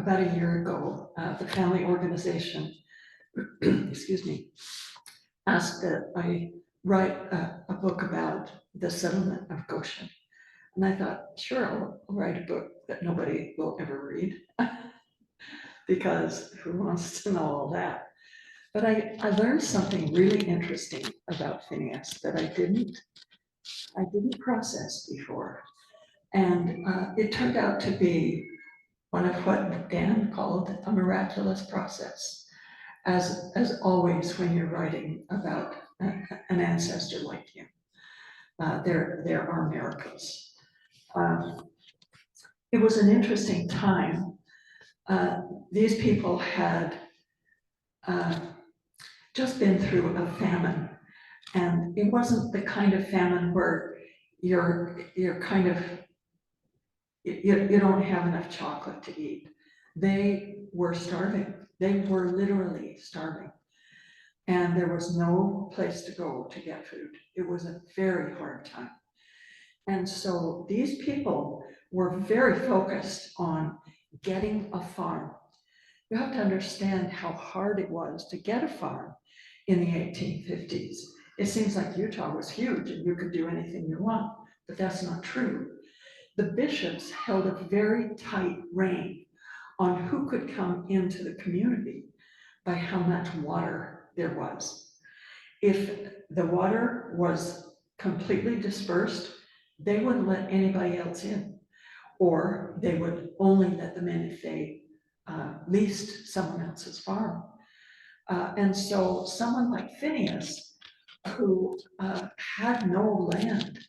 about a year ago, the family organization, excuse me, asked that I write a book about the settlement of Goshen. And I thought, sure, I'll write a book that nobody will ever read because who wants to know all that? But I learned something really interesting about Phineas that I didn't process before. And it turned out to be one of what Dan called a miraculous process. As always, when you're writing about an ancestor like him, there are miracles. It was an interesting time. These people had just been through a famine, and it wasn't the kind of famine where you're kind of, you don't have enough chocolate to eat. They were starving. They were literally starving. And there was no place to go to get food. It was a very hard time. And so these people were very focused on getting a farm. You have to understand how hard it was to get a farm in the 1850s. It seems like Utah was huge and you could do anything you want, but that's not true. The bishops held a very tight rein on who could come into the community by how much water there was. If the water was completely dispersed, they wouldn't let anybody else in, or they would only let them in if they leased someone else's farm. And so someone like Phineas, who had no land,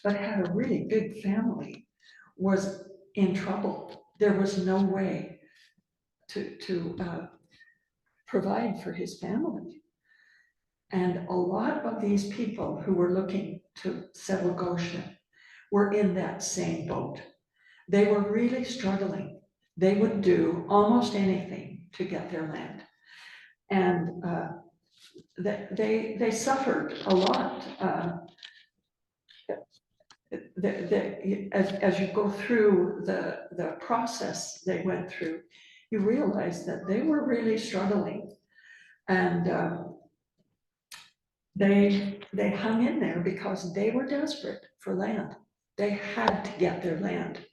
but had a really big family, was in trouble. There was no way to provide for his family. And a lot of these people who were looking to settle Goshen were in that same boat. They were really struggling. They would do almost anything to get their land. And they suffered a lot. As you go through the process they went through, you realize that they were really struggling. And they hung in there because they were desperate for land. They had to get their land.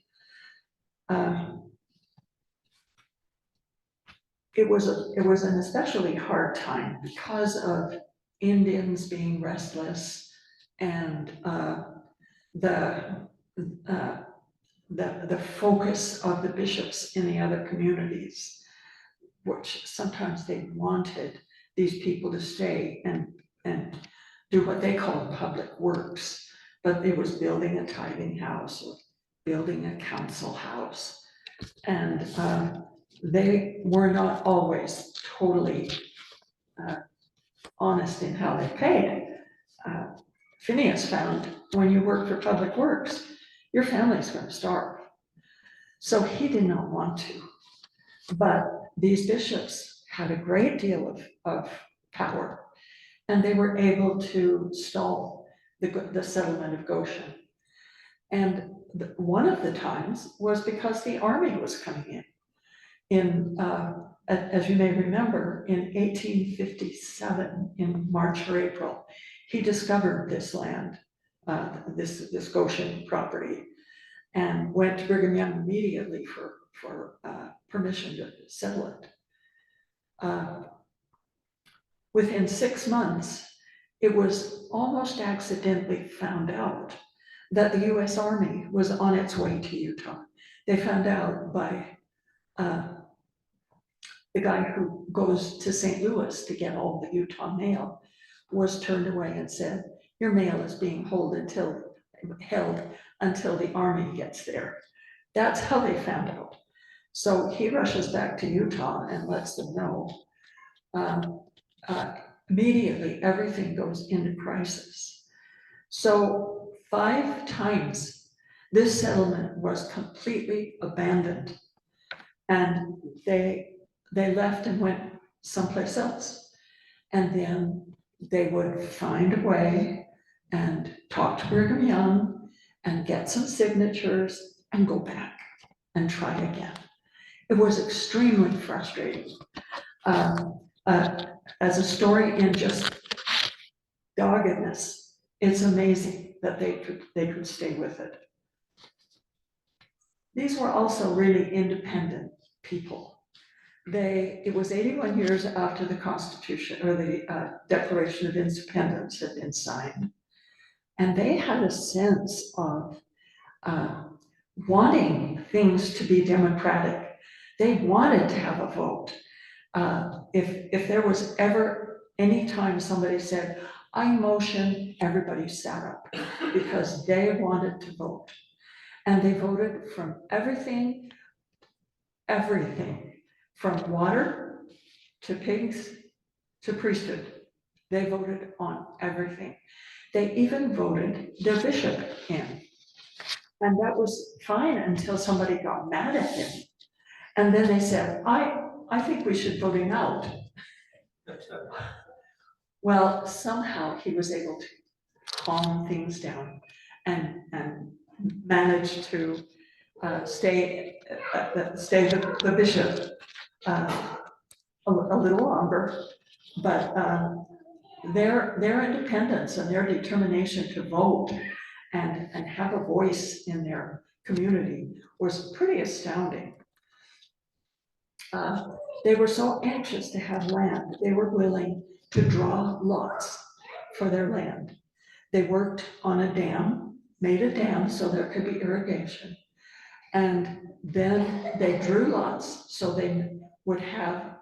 It was an especially hard time because of Indians being restless and the focus of the bishops in the other communities, which sometimes they wanted these people to stay and do what they called public works, but it was building a tithing house or building a council house. And they were not always totally honest in how they paid. Phineas found when you work for public works, your family's going to starve. So he did not want to. But these bishops had a great deal of power, and they were able to stall the settlement of Goshen. And one of the times was because the army was coming in. As you may remember, in 1857, in March or April, he discovered this land, this Goshen property, and went to Brigham Young immediately for permission to settle it. Within 6 months, it was almost accidentally found out that the US Army was on its way to Utah. They found out by the guy who goes to St. Louis to get all the Utah mail was turned away and said, your mail is being held until the army gets there. That's how they found out. So he rushes back to Utah and lets them know. Immediately, everything goes into crisis. So 5 times this settlement was completely abandoned, and they left and went someplace else. And then they would find a way and talk to Brigham Young and get some signatures and go back and try again. It was extremely frustrating. As a story in just doggedness, it's amazing that they could stay with it. These were also really independent people. It was 81 years after the Constitution or the Declaration of Independence had been signed. And they had a sense of wanting things to be democratic. They wanted to have a vote. If there was ever any time somebody said, I motion, everybody sat up because they wanted to vote. And they voted from everything, from water to pigs to priesthood. They voted on everything. They even voted their bishop in. And that was fine until somebody got mad at him. And then they said, I think we should vote him out. Well, somehow he was able to calm things down and manage to stay the bishop a little longer. But their independence and their determination to vote and have a voice in their community was pretty astounding. They were so anxious to have land, they were willing to draw lots for their land. They worked on a dam, made a dam so there could be irrigation. And then they drew lots so they would have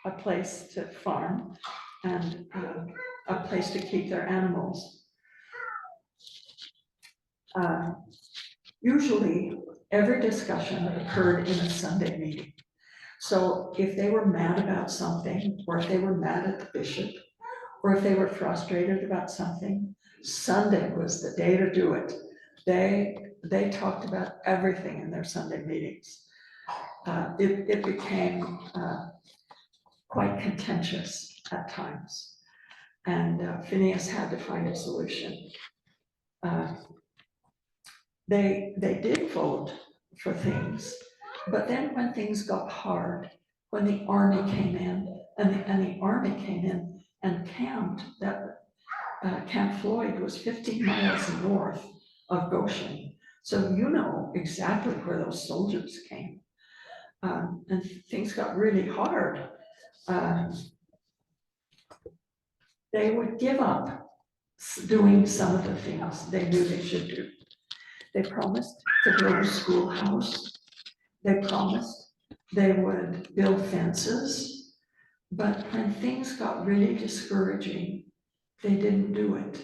a place to farm and a place to keep their animals. Usually, every discussion occurred in a Sunday meeting. So if they were mad about something, or if they were mad at the bishop, or if they were frustrated about something, Sunday was the day to do it. They talked about everything in their Sunday meetings. It became quite contentious at times, and Phineas had to find a solution. They did vote for things, but then when things got hard, when the army came in, and the army came in and camped, that Camp Floyd was 15 miles north of Goshen. So you know exactly where those soldiers came. And things got really hard. They would give up doing some of the things they knew they should do. They promised to build a schoolhouse. They promised they would build fences. But when things got really discouraging, they didn't do it.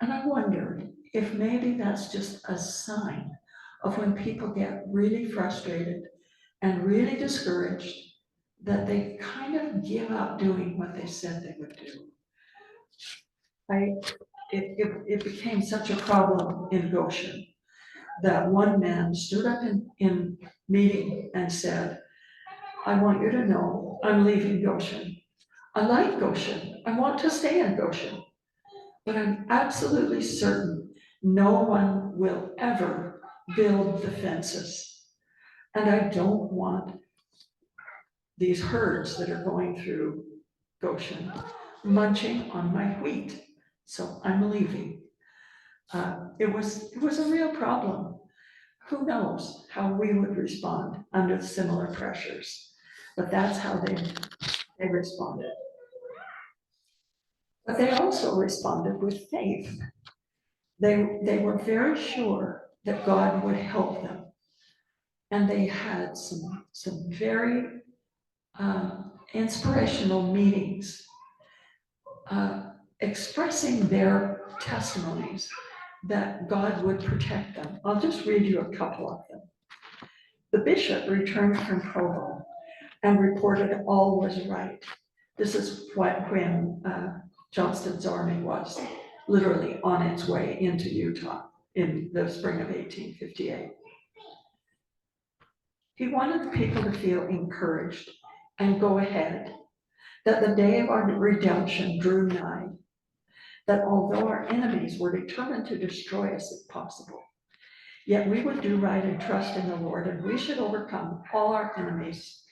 And I wondered if maybe that's just a sign of when people get really frustrated and really discouraged, that they kind of give up doing what they said they would do. It became such a problem in Goshen that one man stood up in meeting and said, I want you to know I'm leaving Goshen. I like Goshen. I want to stay in Goshen. But I'm absolutely certain no one will ever build the fences. And I don't want these herds that are going through Goshen munching on my wheat. So I'm leaving. It was a real problem. Who knows how we would respond under similar pressures, but that's how they responded. But they also responded with faith. They were very sure that God would help them. And they had some very inspirational meetings expressing their testimonies that God would protect them. I'll just read you a couple of them. The bishop returned from Provo and reported all was right. This is when Johnston's army was literally on its way into Utah in the spring of 1858. He wanted people to feel encouraged and go ahead, that the day of our redemption drew nigh, that although our enemies were determined to destroy us if possible, Yet we would do right and trust in the Lord, and we should overcome all our enemies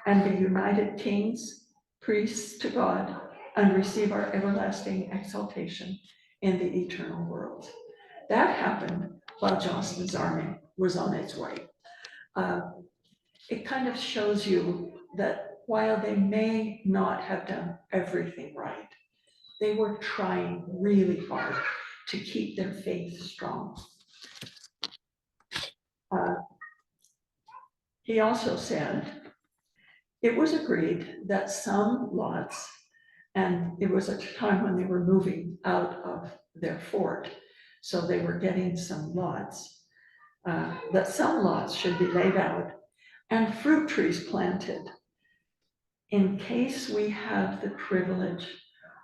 and be united kings, priests to God, and receive our everlasting exaltation in the eternal world. That happened while Johnston's army was on its way. It kind of shows you that while they may not have done everything right, they were trying really hard to keep their faith strong. He also said, it was agreed that some lots, and it was a time when they were moving out of their fort, so they were getting some lots, that some lots should be laid out and fruit trees planted in case we have the privilege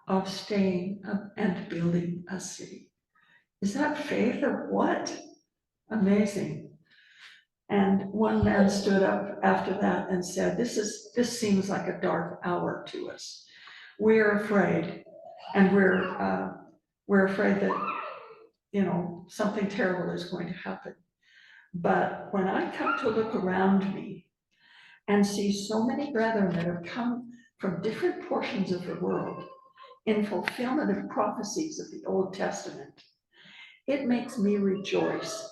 of staying and building a city. Is that faith or what? Amazing. And one man stood up after that and said, this seems like a dark hour to us. We're afraid, and we're afraid that, something terrible is going to happen. But when I come to look around me and see so many brethren that have come from different portions of the world in fulfillment of prophecies of the Old Testament, it makes me rejoice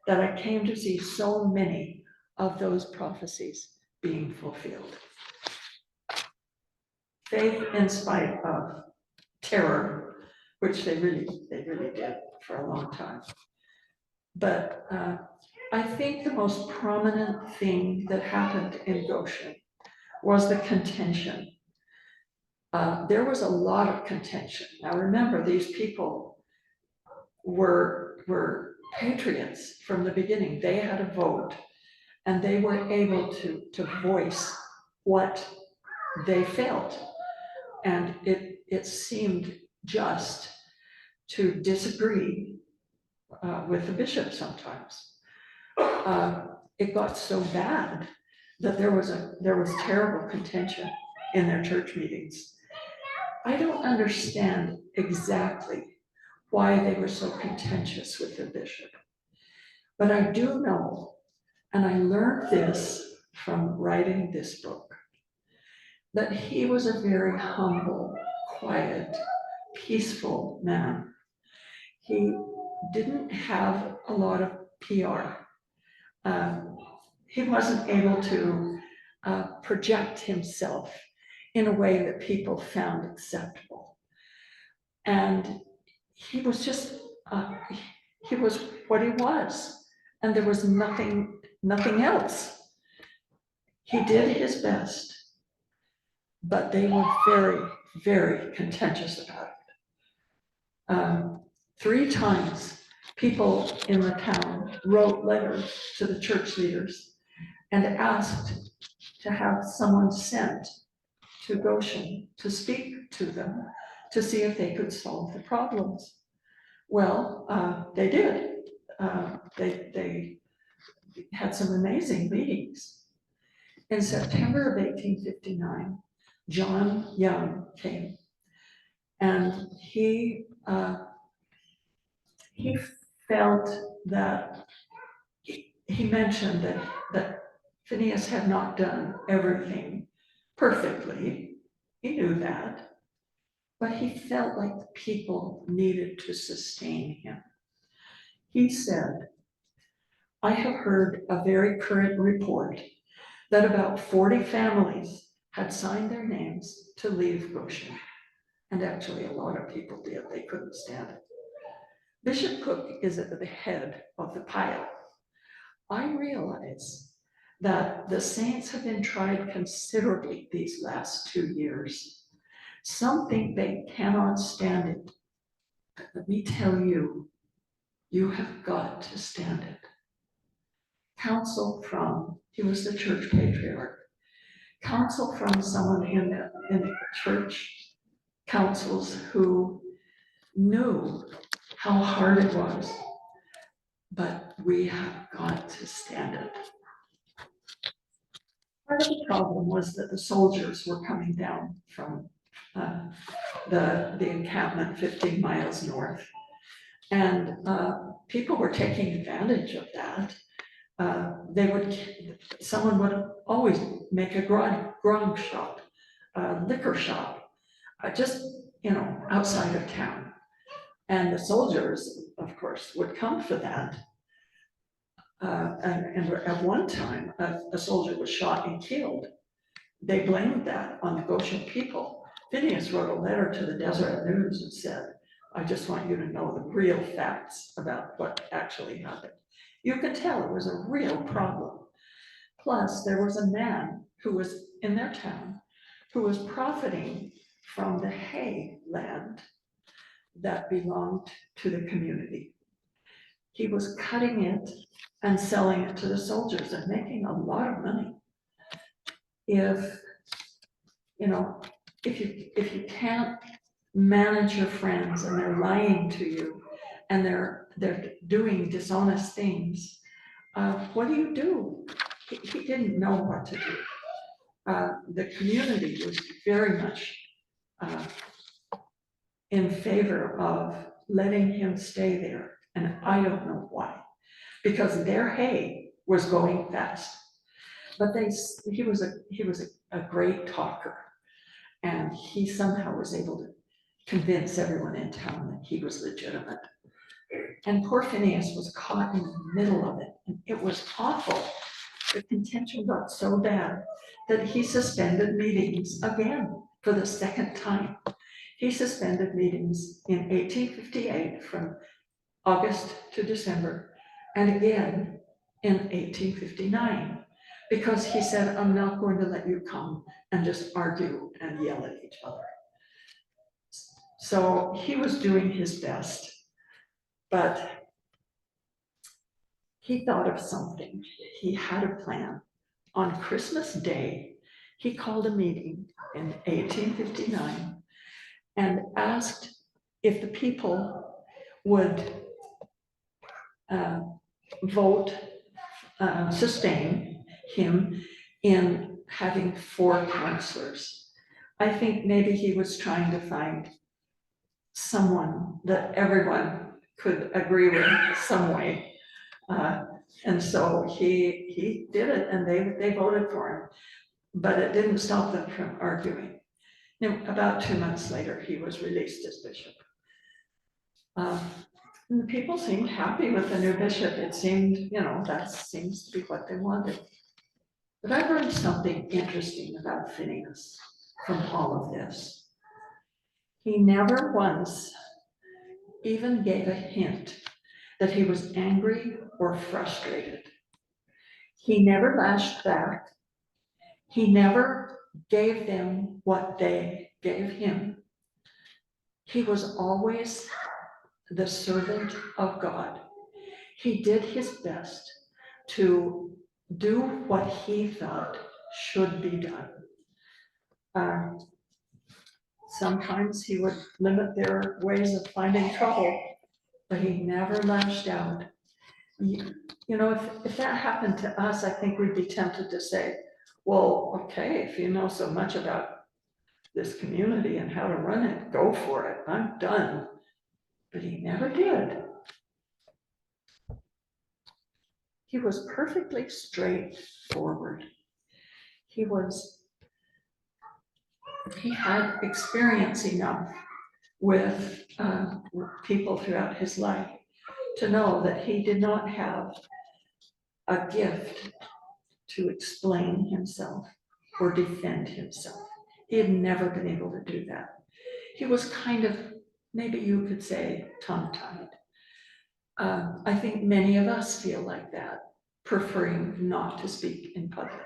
that I came to see so many of those prophecies being fulfilled. Faith in spite of terror, which they really did for a long time. But I think the most prominent thing that happened in Goshen was the contention. There was a lot of contention. Now remember, these people were patriots from the beginning. They had a vote, and they were able to voice what they felt. And it seemed just to disagree with the bishop sometimes. It got so bad that there was terrible contention in their church meetings. I don't understand exactly why they were so contentious with the bishop, but I do know, and I learned this from writing this book, that he was a very humble, quiet, peaceful man. He didn't have a lot of PR. He wasn't able to project himself in a way that people found acceptable. And he was just, he was what he was, and there was nothing else. He did his best, but they were very, very contentious about it. 3 times, people in the town wrote letters to the church leaders and asked to have someone sent to Goshen to speak to them to see if they could solve the problems. Well, they did. They had some amazing meetings. In September of 1859, John Young came, and he felt that he mentioned that Phineas had not done everything perfectly. He knew that, but he felt like the people needed to sustain him. He said, I have heard a very current report that about 40 families had signed their names to leave Goshen. And actually a lot of people did, they couldn't stand it. Bishop Cook is at the head of the pile. I realize that the saints have been tried considerably these last 2 years. Some think they cannot stand it. But let me tell you, you have got to stand it. Counsel from, he was the church patriarch, counsel from someone in the church councils who knew how hard it was, but we have got to stand it. Part of the problem was that the soldiers were coming down from the encampment 15 miles north. And people were taking advantage of that. Someone would always make a grog shop, a liquor shop, just, outside of town. And the soldiers, of course, would come for that. And at one time, a soldier was shot and killed. They blamed that on the Goshen people. Phineas wrote a letter to the Deseret News and said, I just want you to know the real facts about what actually happened. You could tell it was a real problem. Plus, there was a man who was in their town who was profiting from the hay land that belonged to the community. He was cutting it and selling it to the soldiers and making a lot of money. If you can't manage your friends and they're lying to you and they're doing dishonest things, what do? He didn't know what to do. The community was very much in favor of letting him stay there, and I don't know why, because their hay was going fast. But he was a great talker, and he somehow was able to convince everyone in town that he was legitimate. And poor Phineas was caught in the middle of it, and it was awful. The contention got so bad that he suspended meetings again for the second time. He suspended meetings in 1858 from August to December, and again in 1859, because he said, I'm not going to let you come and just argue and yell at each other. So he was doing his best, but he thought of something. He had a plan. On Christmas Day, he called a meeting in 1859 and asked if the people would sustain him in having 4 counselors. I think maybe he was trying to find someone that everyone could agree with some way. And so he did it, and they voted for him, but it didn't stop them from arguing. About 2 months later, he was released as bishop. And the people seemed happy with the new bishop. It seemed, that seems to be what they wanted. But I learned something interesting about Phineas from all of this. He never once even gave a hint that he was angry or frustrated. He never lashed back. He never gave them what they gave him. He was always the servant of God. He did his best to do what he thought should be done. Sometimes he would limit their ways of finding trouble, but he never lashed out. If that happened to us, I think we'd be tempted to say, well, okay, if you know so much about this community and how to run it, go for it, I'm done. But he never did. He was perfectly straightforward. He had experience enough with people throughout his life to know that he did not have a gift to explain himself or defend himself. He had never been able to do that. He was kind of, maybe you could say, tongue-tied. I think many of us feel like that, preferring not to speak in public.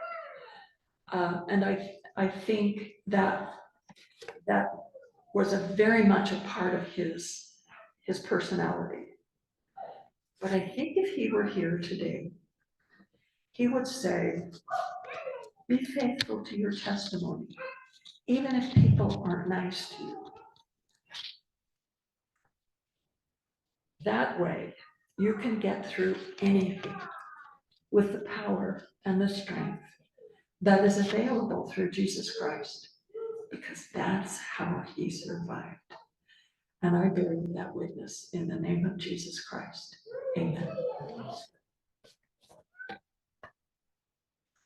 And I think that was very much a part of his personality. But I think if he were here today, he would say, be faithful to your testimony, even if people aren't nice to you. That way, you can get through anything with the power and the strength that is available through Jesus Christ, because that's how he survived. And I bear you that witness in the name of Jesus Christ. Amen.